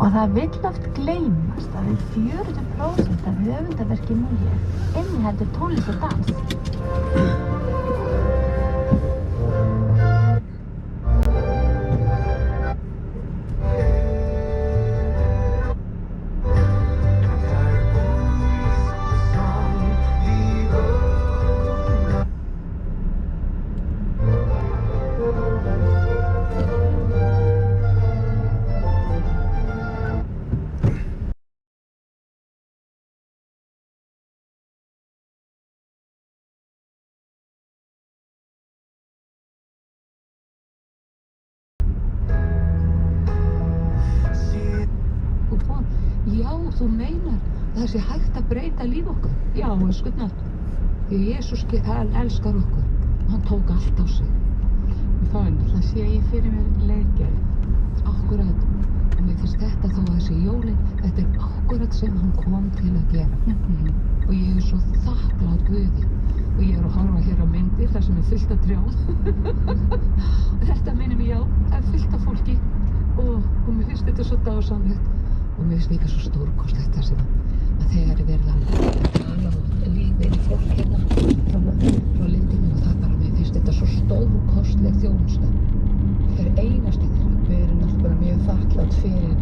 Og það vill oft gleymast að 40% af höfundaverki Múje inniheldur tónlist og dans. Já, þú meinar það sé hægt að breyta líf okkar. Já, skutnátt. Því Jesús elskar okkur. Hann tók allt á sig. Það er náttúrulega sé ég fyrir mér leikgerð. Akkurat. En mér finnst þetta þó að þessi jólin, þetta er akkurat sem hann kom til að gera. Og ég er svo þakklát Guði. Og ég er að horfa hér á myndir þar sem er fullt af trjám. Þetta minnir mig, já, það er fullt af fólki. Og mér finnst þetta svo dásamlegt. Og mér finnst líka svo stórkostlegt það sem að þegar er verið að tala og lífið í fólk hérna frá lindinni og það bara, mér finnst þetta svo stórkostleg þjónusta. Hver einasti þeirra. Við erum náttúrulega mjög þakklátt fyrir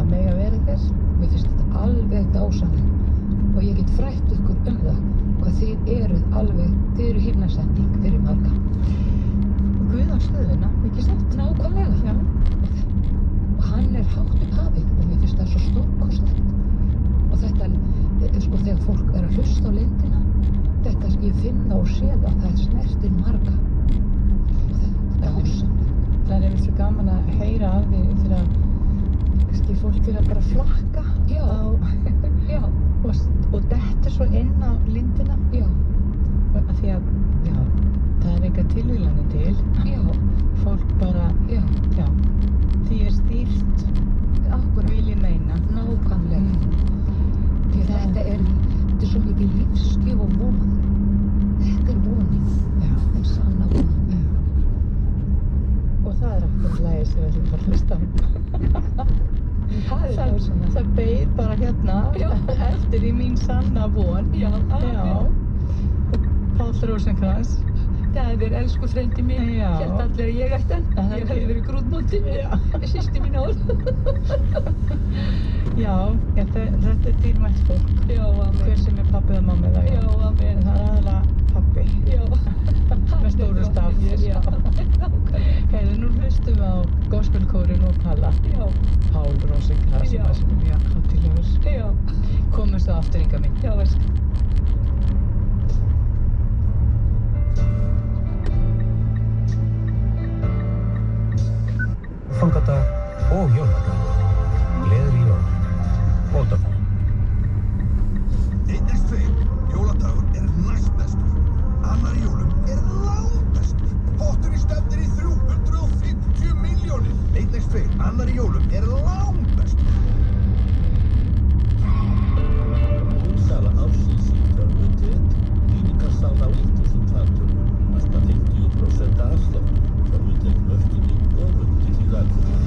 að mega vera hér. Mér finnst þetta alveg dásamlegt og ég get frætt ykkur það hvað þið eru himnasending fyrir marga. Guð á stöðuna, ekki satt? Nákvæmlega. Já. Og hann er hátt upp hafinn og mér finnst það svo stórkostlegt. Og þetta, sko, þegar fólk er að hlusta á lindina, þetta, ég finna og sé það snertir marga. Og þetta er dásamlegt. Það er einmitt svo gaman að heyra af því þegar kannski fólk er að bara flakka Já. Já. og dettur svo inn á lindina. Já. Af því að, já, það er enga tilvílanir til. Já. Fólk bara, Já. já, því er stýrt, Akkurat. vil ég meina. Nákvæmlega. Því þetta er svo mikið lífsgjöf og von. Þetta er vonin. Já. En sanna von. Og það er akkur lagið sem við ætlum bara að hlusta á. Það er dásamlegt. Það beið bara hérna Já. eftir í mín sanna von. Já. Já. Páll Rósenkrans. Það er elsku frendi mín. Já. Hélt allir að ég ætti hann. Það Ég er hefði verið grútmóti. Já. Systir mín ár. Já, þetta er dýrmætt fólk. Já, amen. Hver sem er pappið og mammið það. Já, amen. En það er aðalega pappi. Já. Með stóru staf. Já. Nákvæmlega. Heyrðu, nú hlustum við á gospelkórinn og Palla. Já. Páll Rósenkrans Já. sem er mjög hátíðlegur. Já. Komumst á aftur, Inga mín. Já, veist. Aðfangadag og jóladag. Gleðileg jól. Vodafone. 1x2, jóladagur er næstbestur. Annar í jólum er langbestur. Potturinn stefnir í 350 milljónir. 1x2, annar í jólum er langbestur. Sala ársins í tölvutek, nýningarsala á 1000 fartölvum, allt að 50% afslátt, tölvutek möftunning og undir í verðum.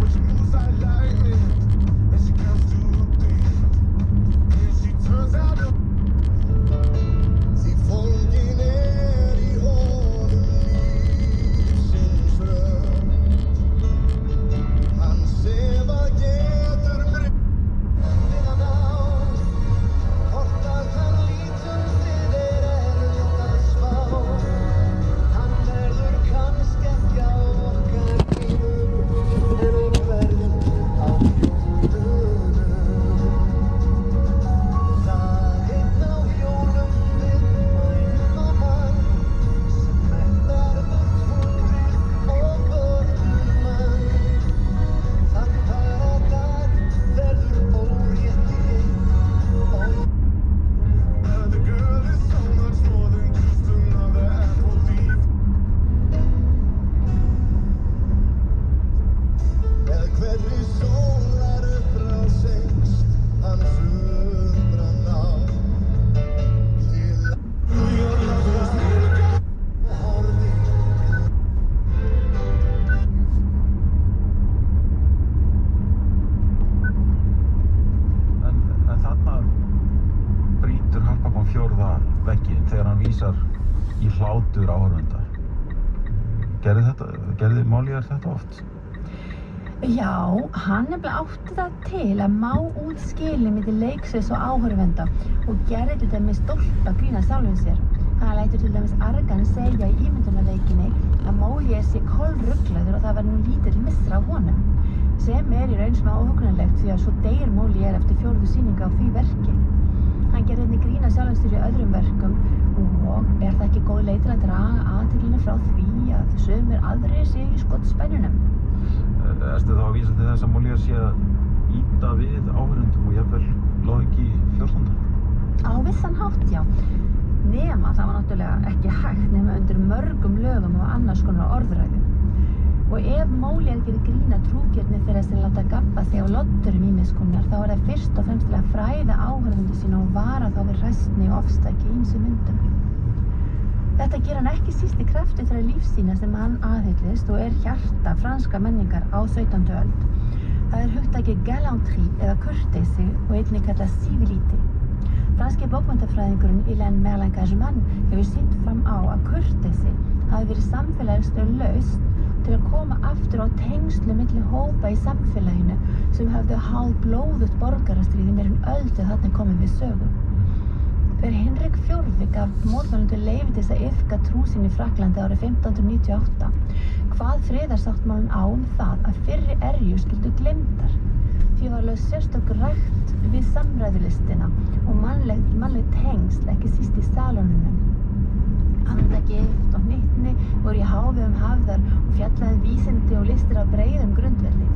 Which moves I like it when she comes to things. And she turns out to... Því fólgin er í honum. fjórða vegginn þegar hann vísar í hlátur áhorfenda. Gerði Molière þetta oft? Já, hann nefnilega átti það til að má út skilin milli leiksviðs og áhorfenda og gerði til dæmis stolpa grína sjálfum sér. Hann lætur til dæmis Argan segja í ímyndunarleikinni að Molière sé kolruglaður og það var nú lítill missra af honum. Sem í raun smá óhugnanlegt því að svo deyr Molière eftir 4. sýningu á því verki. Hann gerði einnig grína sjálfum sér í öðrum verkum og er það ekki góð leið til að draga athyglina frá því að sumir aðrir séu í skottspennunum. Ertu þá að vísa til þess að Molière sé að ýta við áhorfendum og jafnvel loðið í 14. Á vissan hátt, já. Nema það var náttúrulega ekki hægt nema undir mörgum lögum og annars konar orðræðu. Og ef Molière gerir grína trúgjörni þeirra sem láta gabba sig á loddurum ýmiss konar, þá er það fyrst og fremst til að fræða áhorfendur sína og vara þá við hræsni og ofstæki í ýmsum myndum. Þetta ger hann ekki síst í krafti þeirra lífsýna sem hann aðhyllist og er hjarta franska menningar á 17. öld. Það er hugtakið galanterie eða kurteisi og einnig kallað civilité. Franski bókmenntafræðingurinn Hélène Merlin-Gagement hefur sýnt fram á að kurteisi hafi verið samfélagsleg lausn til að koma aftur á tengslu milli hópa í samfélaginu sem höfðu háð blóðugt borgarastríði meira en öld ef þarna komið við sögu. Þegar Hinrik IV gaf mótmælendur leyfi til þess að iðka trú sín í Frakklandi árið 1598 kvað friðarsáttmálinn á það að fyrri erjur skyldu gleymdar. Því var lögð sérstök rækt við samræðulistina og mannleg tengsl ekki síst í salónunum. Andagift og hnyttni voru í hávegum hafðar og fjallaði vísindi og listir á breiðum grundvelli.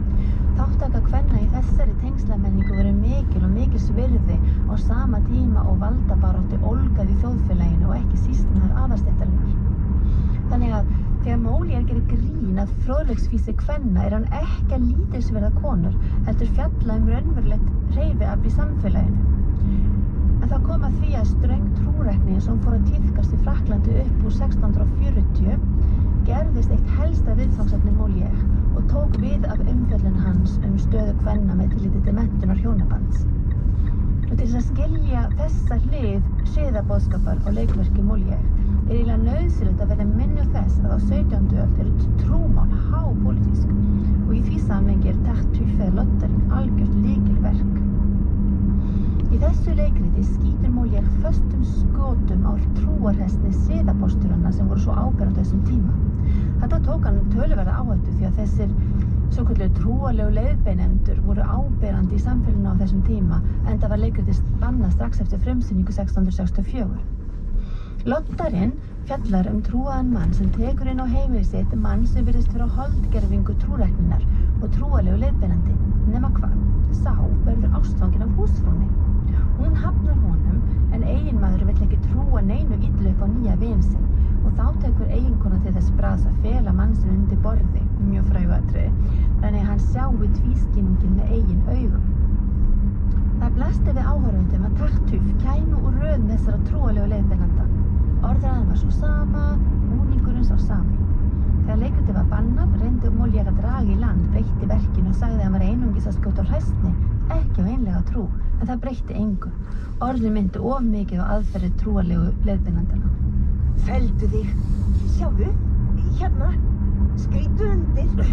Þátttaka kvenna í þessari tengslamenningu voru mikil og mikils virði á sama tíma og valdabaráttu ólgaði í þjóðfélaginu og ekki síst meðal aðalstéttarinnar. Þannig að þegar Molière gerir grín að fróðleiksfýsi kvenna er hann ekki að lítilsverða konur, heldur fjalla raunverulegt hreyfiafl í samfélaginu. En það kom að því að ströng trúrækni sem fór að tíðkast í Frakklandi upp úr 1640 gerðist eitt helsta viðfangsefni Molière og tók við af umfjöllun hans stöðu kvenna með tilliti til menntunar hjónabands. Og til þess að skilja þessa hlið siðaboðskapar á leikverki Molière er eiginlega nauðsynlegt að verða minni þess að á 17. öld eru trúmál hápólitísk og í því samhengi er Tartuffe eða Lotterinn algjört lykilverk. Í þessu leikriti skýtur Molière föstum skotum á trúarhestni siðaposturanna sem voru svo áberandi á þessum tíma. Þetta tók hann töluverða áhættu því að þessir svokölluðu trúarlegu leiðbeinendur voru áberandi í samfélaginu á þessum tíma enda var leikritið bannað strax eftir frumsýningu 1664. Lottarinn fjallar trúaðan mann sem tekur inn á heimili sitt mann sem virðist vera holdgervingu trúrækninnar og trúarlegu leiðbeinandi. Nema hvað? Sá verður ástfangin af húsfrúnni. Hún hafnar honum en eiginmaður vill ekki trúa neinu illu upp á nýja vin sinn og þá tekur eiginkona til þess bragðs að fela mann sinn undir borði, mjög frægu atriði, þannig að hann sjái tvískinninginn með eigin augum. Það blasti við áhorfendum að Tartuffe kæmi úr röðum þessara trúarlegu leiðbeinanda. Orðræðan var svo sama, búningurinn sá sami. Þegar leikritið var bannað reyndi Molière að draga í land, breytti verkinu og sagði að hann var einungis að skjóta á hræsni, ekki á einlega trú, en það breytti engu. Orðin myndi of mikið á aðferðir trúarlegu leiðbeinandana. Felldu þig. Sjáðu, hérna, skrítu undir.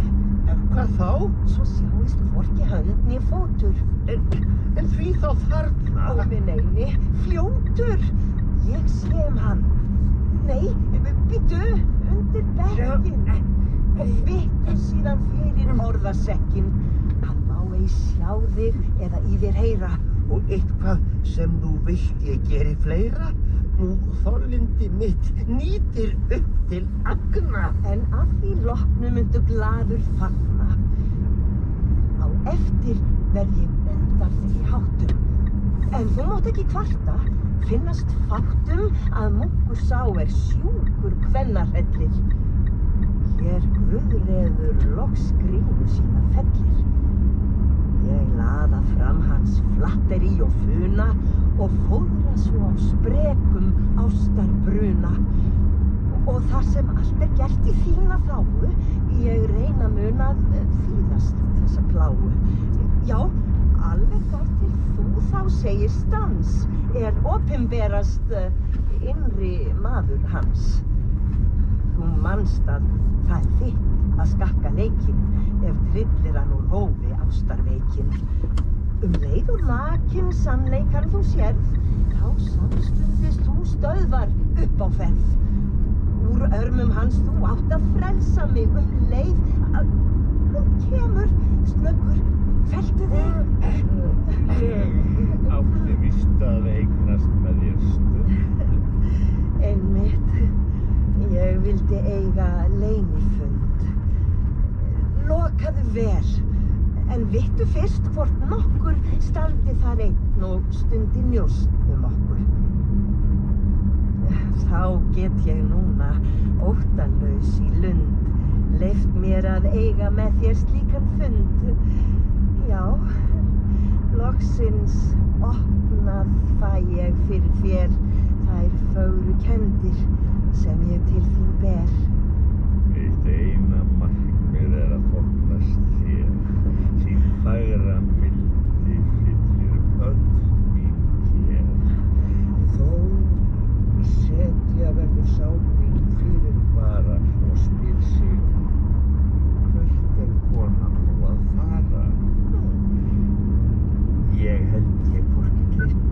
Hvað þá? Svo sjáist hvorki hönd né fótur. En því þá þarna? Ó minn eini, fljótur. Ég sé hann. Nei, bíddu, undir bekkinn. Og byttu síðan fyrir orðasekkin. Hann má ei sjá þig eða í þér heyra. Og eitthvað sem þú vilt ég geri fleira? Nú þorlindi mitt nýtir upp til agna. En að því loknu myndu glaður fagna. Á eftir verð ég undan þig í háttum. En þú mátt ekki kvarta. Finnast fátum að munkur sá sjúkur kvennarhellir. Hér guðreður loks grímu sína fellir. Ég laða fram hans flatteri og funa og fóðra svo á sprekum ástarbruna. Og þar sem allt gert í þína þágu, ég reyna mun að þýðast þessa plágu. Já, alveg þar til þú þá segir stans. opinberast innri maður hans. Þú manst að það þitt að skakka leikinn ef tryllir hann úr hófi ástarveikinn. Leið og nakinn sannleikan þú sérð, þá samstundis þú stöðvar upp á ferð. Úr örmum hans þú átt að frelsa mig leið að hann kemur snöggur, feltu þig. Ég átti víst að eignast með þér stund. Einmitt, ég vildi eiga leynifund. Lokaðu vel, en vittu fyrst hvort nokkur standi þar einn og stundi njóst okkur. Þá get ég núna óttalaus í lund leyft mér að eiga með þér slíkan fund. Já, loksins opnað fæ ég fyrir þér þær fögru kenndir sem ég til þín ber. Mitt eina markmið að þóknast þér, sín fagra mildi fyllir öll mín kér. Þó setja verður sál mín fyrir vara og spyr sig, hvert konan nú að fara? Ég held ég hvorki treyst.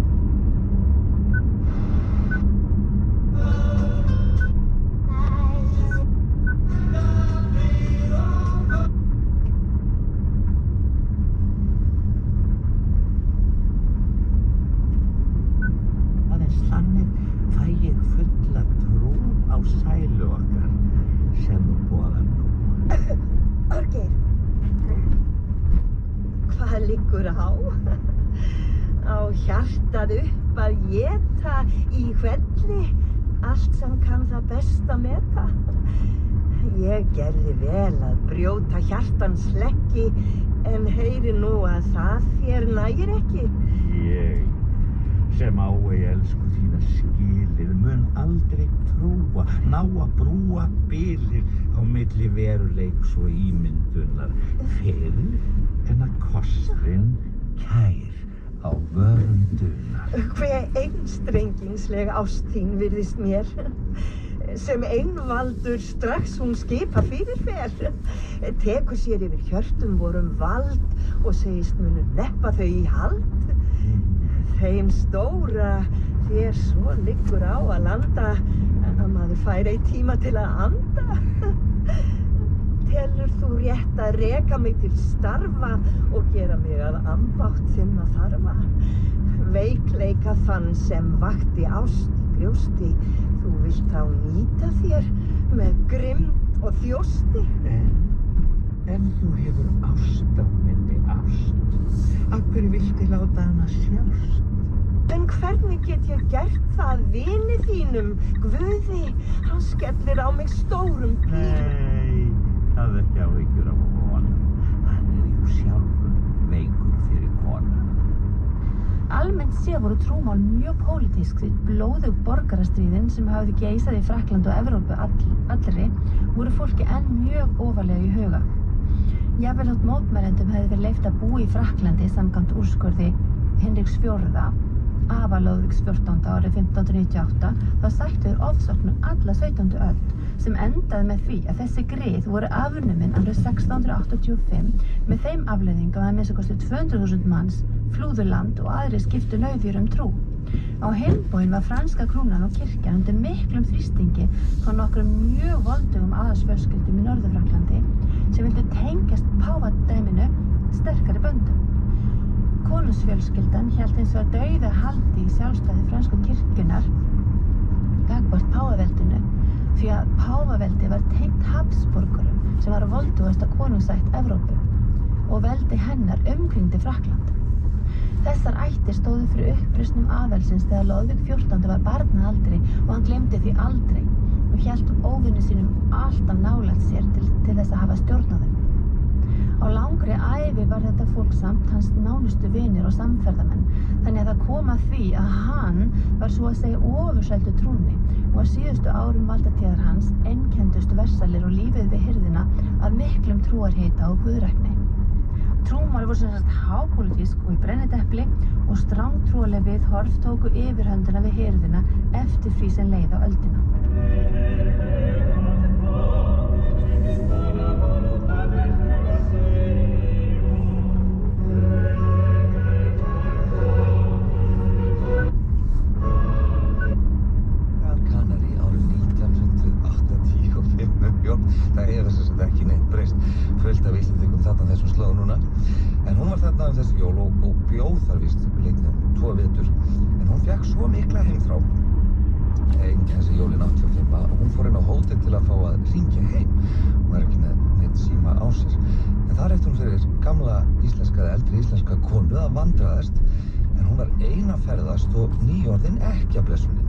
Aðeins þannig fæ ég fulla trú á sælu okkar sem þú boðar nú. Orgeir, hvað liggur á? Á hjartað upp að éta í hvelli allt sem kann það best að meta. Ég gerði vel að brjóta hjartans hlekki en heyri nú að það þér nægir ekki. Ég sem á ei elsku þína skilið mun aldrei trúa, ná að brúa bilið á milli veruleiks og ímyndunar fyrir en að kosturinn kær á vörundunar. Hve einstrengingsleg ást þín virðist mér, sem einvaldur strax hún skipa fyrir fer, tekur sér yfir hjörtum vorum vald og segist munu neppa þau í hald. Þeim stóra þér svo liggur á að landa að maður fær ei tíma til að anda. Telur þú rétt að reka mig til starfa og gera mig að ambátt þinna þarfa? Veikleika þann sem vakti ást í brjósti, þú vilt þá nýta þér með grimmd og þjósti. En þú hefur ást á minni ást, af hverju viltu láta hana sjást? En hvernig get ég gert það vini þínum, Guði? Hann skellir á mig stórum píl. Nei, það ekki áhyggjur af honum. Hann jú sjálfur veikur fyrir konu. Almennt séð voru trúmál mjög pólitísk því blóðug borgarastríðin sem hafði geisað í Frakklandi og Evrópu allri voru fólki enn mjög ofarlega í huga. Jafnvel þótt mótmælendum hefði verið leyft að búa í Frakklandi samkvæmt úrskurði Hinriks IV, afa Lúðvíks XIV árið 1598, þá sættu þeir ofsóknum alla 17. öld sem endaði með því að þessi grið voru afnumin árið 1685 með þeim afleiðingum að minnsta kosti 200.000 manns flúðu land og aðrir skiptu nauðir trú. Á hinn bóginn var franska krúnan og kirkjan undir miklum þrýstingi frá nokkrum mjög voldugum aðalsfjölskyldum í Norður-Frakklandi sem vildu tengjast páfadæminu sterkari böndum. Konungsfjölskyldan hélt hins vegar dauðahaldi í sjálfstæði fransku kirkjunnar gagnvart páfaveldinu því að páfaveldi var tengt Habsburgurum sem var voldugasta konungsætt Evrópu og veldi hennar umkringdi Frakkland. Þessar ættir stóðu fyrir uppreisnum aðalsins þegar Lúðvík XIV var barnaaldri og hann gleymdi því aldrei og hélt óvinni sínum alltaf nálægt sér til þess að hafa stjórn á þeim. Á langri ævi var þetta fólk samt hans nánustu vinir og samferðamenn, þannig að það kom að því að hann var svo að segja ofurseldu trúnni og á síðustu árum valdatíðar hans einkenndustu versalir og lífið við hirðina af miklum trúarhita og guðrækni. trúmál voru sem sagt hápólitísk og í brennidepli og strangtrúarleg viðhorf tóku yfirhöndina við hirðina eftir því sem leið á öldina. Það hefur sem sagt ekki neitt breyst, fullt af Íslendingum þarna á þessum slóðum núna. En hún var þarna þessi jól og bjóð þar víst leiknum 2 vetur. En hún fékk svo mikla heimþrá þessi jólin 85 og hún fór inn á hótel til að fá að hringja heim. Hún var ekki með neitt síma á sér. En þar eftir hún fyrir gamla íslenska eða eldri íslenska konu að vandraðast. En hún var ein að ferðast og nýorðin ekkjablessunin.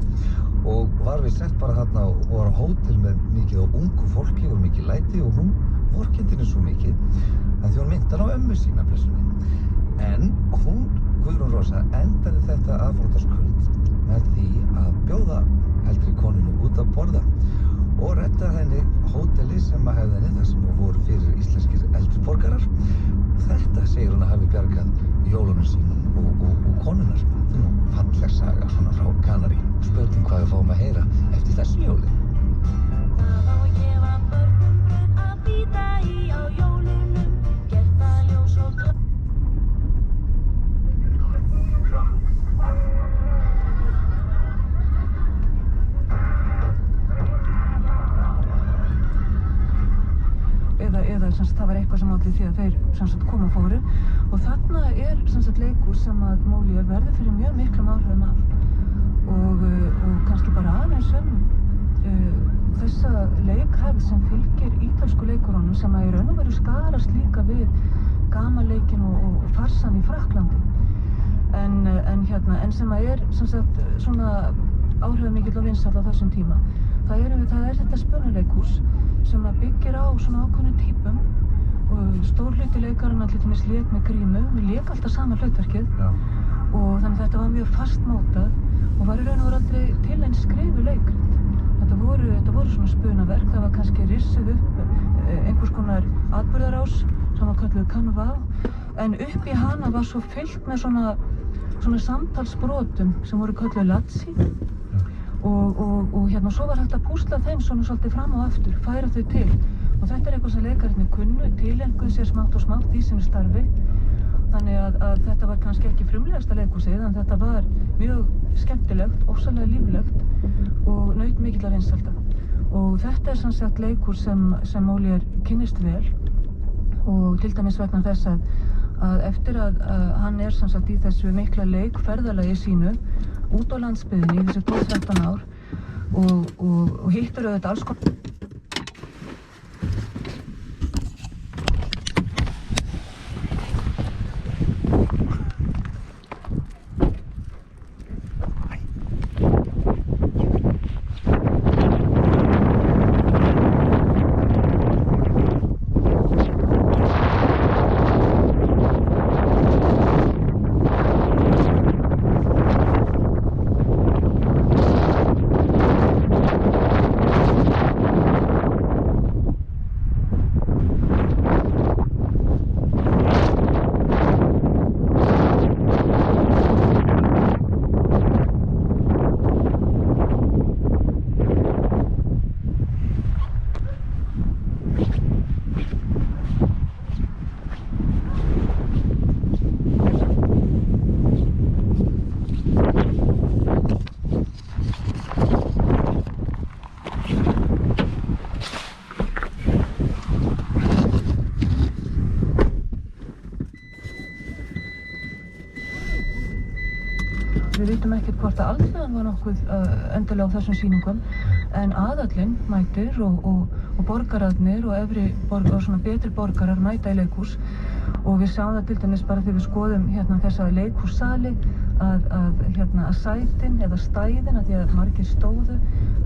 Og var við sett bara þarna og var á hótel með mikið og ungu fólki, voru mikið læti og hún vorkenndi henni svo mikið að því hún myndi hann á ömmu sína blessunin. En hún, Guðrún Rósa, endaði þetta aðfangadagskvöld með því að bjóða eldri konunni út að borða og reddaði henni hóteli sem að hefði henni þar sem voru fyrir íslenskir eldri borgarar. Þetta segir hún að hafi bjargað jólunum sínum og konunnar. Þetta nú falleg saga svona frá Kanarí. Spurning hvað við fáum að heyra eftir þessu jóli. Það á að gefa börnum brauð að bíta í á jólunum, gert að ljós og glögg. Eða það var eitthvað sem olli því að þeir koma og fóru og þarna leikhús sem að Molière verður fyrir mjög miklum áhrifum af og kannski bara aðeins þessa leikhefð sem fylgir ítölsku leikurunum sem að í raun og veru skarast líka við gamanleikin og farsan í Frakklandi en sem að svona áhrifamikill og vinsæll á þessum tíma. Það er þetta spunuleikhús sem að byggir á svona ákveðnum típum og stór hluti leikarinn til dæmis lék með grímu, við lék alltaf sama hlutverkið og þannig að þetta var mjög fastmótað og var í raun og veru aldrei til eins skrifuð leikrit. Þetta voru svona spunaverk, það var kannski rissuð upp einhvers konar atburðarás sem var kölluð kanvá en upp í hana var svo fyllt með svona samtalsbrotum sem voru kölluð lazzi og svo var hægt að púsla þeim svona svolítið fram og aftur, færa þau til og þetta er eitthvað sem leikararnir kunnu, tileinkuðu sér smátt og smátt í sínu starfi þannig að þetta var kannski ekki frumlegasta leikhúsið en þetta var mjög skemmtilegt, ofsalega líflegt og naut mikilla vinsælda og þetta er samsagt leikhús sem Molière kynnist vel og til dæmis vegna þess að eftir að hann er samsagt í þessu mikla leikferðalagi sínu út á landsbyggðinni í þessi 12-13 ár og hittur auðvitað alls konar. Við vitum ekkert hvort að alþjóðan var nokkuð endilega á þessum sýningum en aðallinn mætir og borgararnir og efri borgar og svona betri borgarar mæta í leikhús og við sjáum það til dæmis bara þegar við skoðum þessa leikhússali að sætin eða stæðin að því að margir stóðu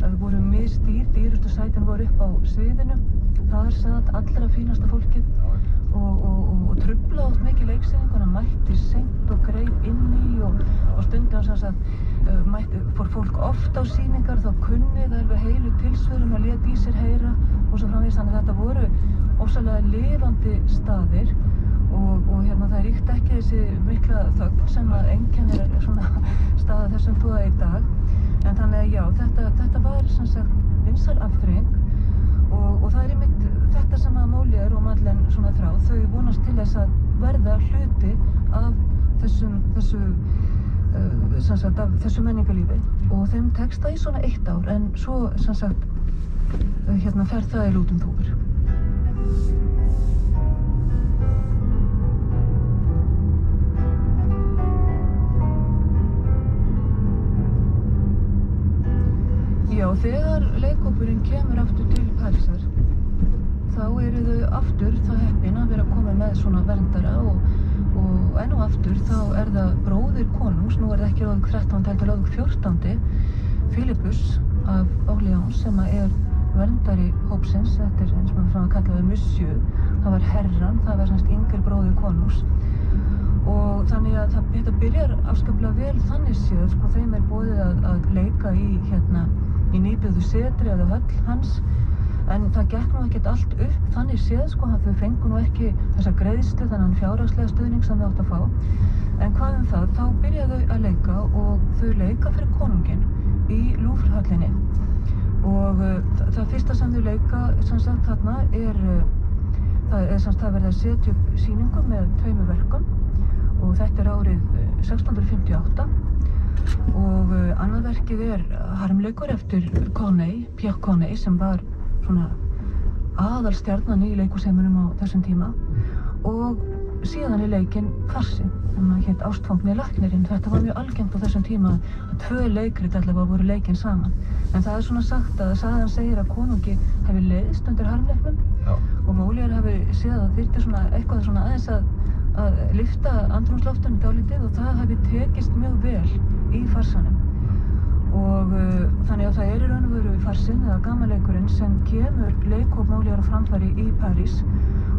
að voru misdýr, dýrustu sætin voru upp á sviðinu þar satt allra fínasta fólkið og truflaði oft mikið leiksýninguna, mætti seint og greip inn í og stundum fór fólk oft á sýningar þá kunni það alveg heilu tilsvörum og lét í sér heyra og svo framvegis þannig að þetta voru ofsalega lifandi staðir og hérna það ríkti ekki þessi mikla þögn sem að einkennir svona staða þessum toga í dag. En þannig að já, þetta var sem sagt vinsæl afþreying og það einmitt þetta sem að Molière og Madeleine svona þrá, þau vonast til þess að verða hluti af þessu menningarlífi og þeim tekst það í svona 1 ár en svo sem sagt hérna fer það í lútum þúfur. Já, þegar leikhópurinn kemur aftur til Parísar þá eru þau aftur það heppin að vera komið með svona verndara og enn og aftur þá það bróðir konungs, nú það ekki Lóðvík 13. heldur Lóðvík 14. Philippus af Orléans sem verndari hópsins, þetta eins og maður kallaði Monsieur, það var herran, það var semst yngri bróðir konungs og þannig að þetta byrjar afskaplega vel þannig séð, sko þeim boðið að leika í nýbyggðu setri eða höll hans en það gekk nú ekkert allt upp þannig séð, sko, þau fengu nú ekki þessa greiðslu, þennan fjárhagslega stuðning sem þau áttu að fá en hvað það, þá byrja þau að leika og þau leika fyrir konunginn í Louvre-höllinni og það fyrsta sem þau leika sem sagt þarna það verið að setja upp sýningu með 2 verkum og þetta árið 1658 og annað verkið harmleikur eftir Pierre Corneille sem var svona aðalstjarnan í leikhúsheiminum á þessum tíma og síðan leikinn Farsi sem hét Ástfangni læknirinn. Þetta var mjög algengt á þessum tíma að 2 leikrit allavega voru leikinn saman en það svona sagt að sagan segir að konungi hafi leiðst undir harmleiknum og Molière hafi séð að þyrfti svona eitthvað svona aðeins að lyfta andrúmsloftunum dálítið og það hafi tekist mjög vel í farsanum og þannig að það í raun og veru farsinn eða gamanleikurinn sem kemur leikhóp Molière á framfæri í París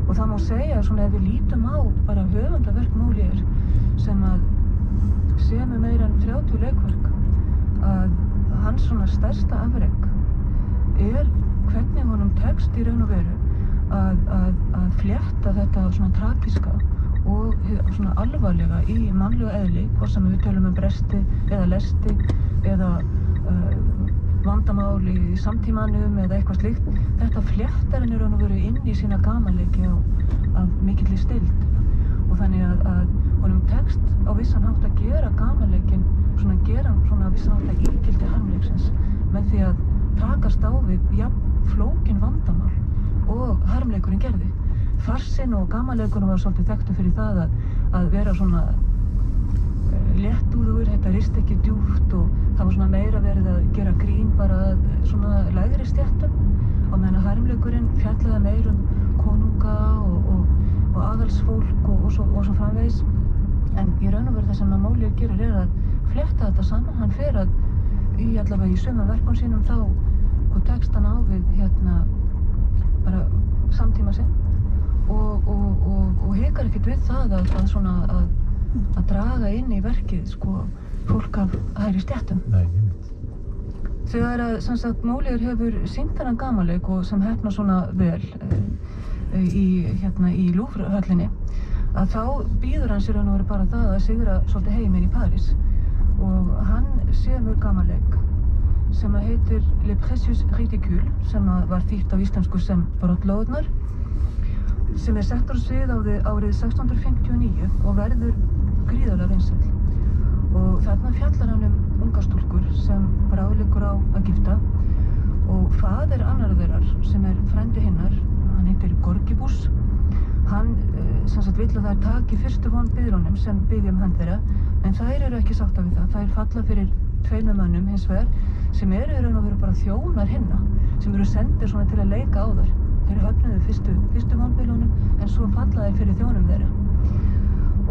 og það má segja svona ef við lítum á bara höfundaverk Molière sem að semur meira en 30 leikverk að hans svona stærsta afrek hvernig honum tekst í raun og veru að flétta þetta svona tragíska og svona alvarlega í mannlegu eðli, hvort sem við tölum bresti eða lesti eða vandamál í samtímanum eða eitthvað slíkt. Þetta fléttar henni raun og veru inn í sína gamanleiki af mikilli stillt og þannig að honum tekst á vissan hátt að gera gamanleikin gera á vissan hátt að ígildi harmleiksins með því að takast á við jafn flókin vandamál og harmleikurinn gerði. Farsinn og gamanleikurinn var svolítið þekktur fyrir það að vera svona léttúður, þetta rist ekki djúpt og það var svona meira verið að gera grín bara svona lægri stéttum og meðan harmleikurinn fjallaði meir konunga og aðalsfólk og svo framvegis en í raun og veru það sem Molière gerir að flétta þetta saman, hann fer allavega í sumum verkum sínum þá tekst hann á við bara samtíma sinn og hikar ekkert við það að draga inn í verkið fólk af hægri stéttum. Nei, Þegar sem sagt Molière hefur sýnt þennan gamanleik og sem heppnar svona vel í Louvre-höllinni að þá býður hann sér að bara það að sigra svolítið heiminn í París og hann semur gamanleik sem heitir Les Précieux Ridicules sem var þýtt á íslensku sem Brottlóðnar sem settur á svið árið 1659 og verður gríðarlega vinsæll og þarna fjallar hann unga stúlkur sem bráðliggur á að gifta og faðir annar þeirra sem frændi hinnar, hann heitir Gorgibus hann vill að þær taki fyrstu vonbiðlunum sem biðja hönd þeirra en þær eru ekki sáttar við það, þær falla fyrir 2 mönnum hins vegar sem eru í raun og veru bara þjónar hinna sem eru sendir svona til að leika á þær. Þeir höfnuðu fyrstu vonbiðlunum en svo falla þeir fyrir þjónum þeirra.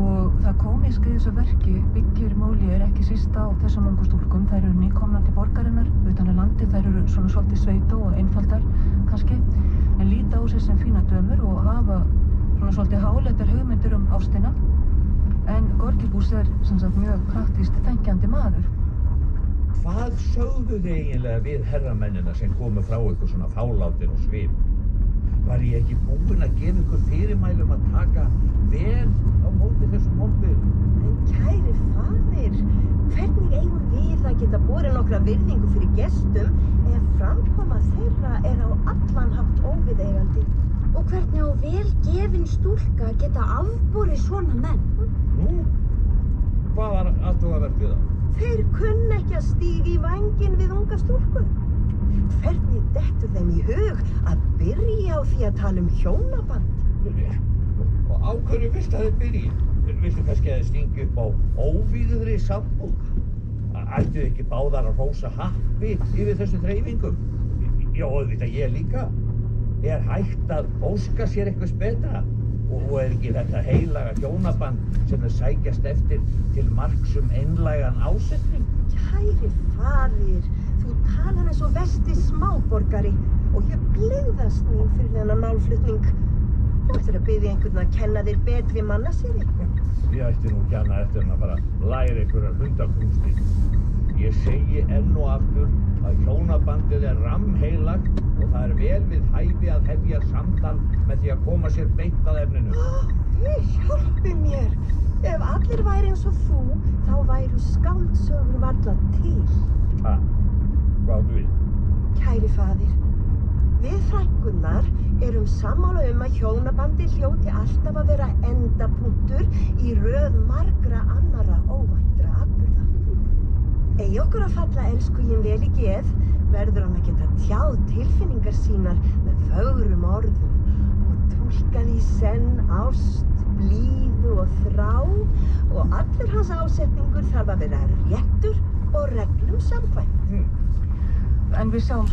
Og það kómíska í þessu verki byggir Molière ekki síst á þessum ungu stúlkum. Þær eru nýkomnar til borgarinnar utan að landi, þær eru svona svolítið sveitó og einfaldar kannski en líta á sig sem fína dömur og hafa svona svolítið háleitar hugmyndir ástina en Gorgibus sem sagt mjög praktískt þenkjandi maður. Hvað sögðu þið eiginlega við herramennina sem komu frá ykkur svona fálátir og svip? Var ég ekki búinn að gefa ykkur fyrirmæli að taka vel á móti þessum vonbrigðum? En kæri faðir, hvernig eigum við að geta borið nokkra virðingu fyrir gestum ef framkoma þeirra á allan hátt óviðeigandi? Og hvernig á vel gefin stúlka að geta afborið svona menn? Nú, hvað var athugavert við það? Þeir kunna ekki að stíga í vænginn við unga stúlku. Hvernig dettur þeim í hug að byrja á því að tala hjónaband? Og á hverju viltu að þið byrji? Viltu kannski að þið stingi upp á óvígðri sambúð? Ættu þið ekki báðar að hrósa happi yfir þessum þreifingum? Já, auðvitað ég líka. Er hægt að óska sér eitthvað betra? Og er ekki þetta heilaga hjónaband sem þau sækjast eftir til marks einlægan ásetning? Kæri faðir, þú talar eins og versti smáborgari og ég blygðast mín fyrir þennan málflutning. Þú ættir að biðja einhvern að kenna þér betri mannasiði. Ég ætti nú ekki annað eftir en að fara að læra einhverjar hundakúnstir. Ég segi enn og aftur að hjónabandið rammheilagt og það vel við hæfi að hefja samtal með því að koma sér beint að efninu. Hjálpi mér! Ef allir væri eins og þú, þá væru skáldsögur varla til. Hvað áttu við? Kæri faðir, við frænkurnar erum sammála að hjónabandið hljóti alltaf að vera endapunktur í röð margra annarra óvæntra atburða. Eigi okkur að falla elskuginn vel í geð, verður hann að geta tjáð tilfinningar sínar með fögrum orðum og túlkað í senn ást, blíðu og þrá og allur hans ásetningur þarf að vera réttur og reglum samkvæmt. En við sjáum